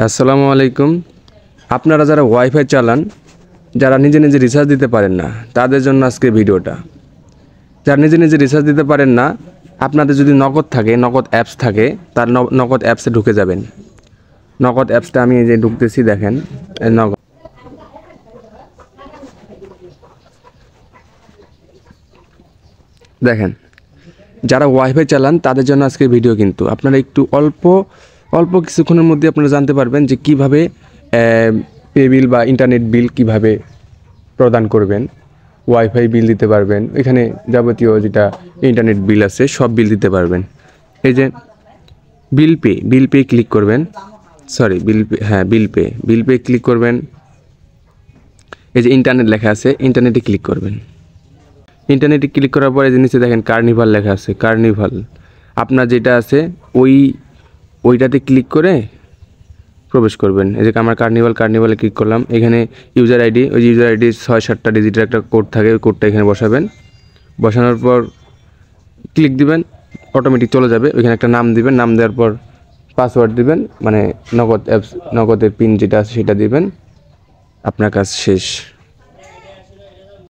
আসসালামু আলাইকুম। আপনারা যারা ওয়াইফাই চালান, যারা নিজে নিজে রিচার্জ দিতে পারেন না, তাদের জন্য আজকে ভিডিওটা। যারা নিজে নিজে রিচার্জ দিতে পারেন না, আপনাদের যদি নগদ থাকে, নগদ অ্যাপস থাকে, তার নগদ অ্যাপসে ঢুকে যাবেন। নগদ অ্যাপসটা আমি এই যে ঢুকতেছি, দেখেন নগদ। দেখেন, যারা ওয়াইফাই চালান তাদের জন্য আজকে ভিডিও। কিন্তু আপনারা একটু অল্প কিছুক্ষণের মধ্যে আপনারা জানতে পারবেন যে কীভাবে পে বিল বা ইন্টারনেট বিল কিভাবে প্রদান করবেন, ওয়াইফাই বিল দিতে পারবেন, এখানে যাবতীয় যেটা ইন্টারনেট বিল আছে সব বিল দিতে পারবেন। এই যে বিল পে ক্লিক করবেন, সরি বিল পে ক্লিক করবেন। এই যে ইন্টারনেট লেখা আছে, ইন্টারনেটে ক্লিক করবেন। ইন্টারনেটে ক্লিক করার পরে যে নিচে দেখেন কার্নিভাল লেখা আছে, কার্নিভাল আপনার যেটা আছে ওইটাতে ক্লিক করে প্রবেশ করবেন। এই যে আমার কার্নিভালে ক্লিক করলাম। এখানে ইউজার আইডি, ওই ইউজার আইডি 6-7টা ডিজিটের একটা কোড থাকে, ওই কোডটা এখানে বসাবেন। বসানোর পর ক্লিক দিবেন, অটোমেটিক চলে যাবে। ওইখানে একটা নাম দিবেন, নাম দেওয়ার পর পাসওয়ার্ড দিবেন, মানে নগদের পিন যেটা আছে সেটা দিবেন। আপনার কাজ শেষ।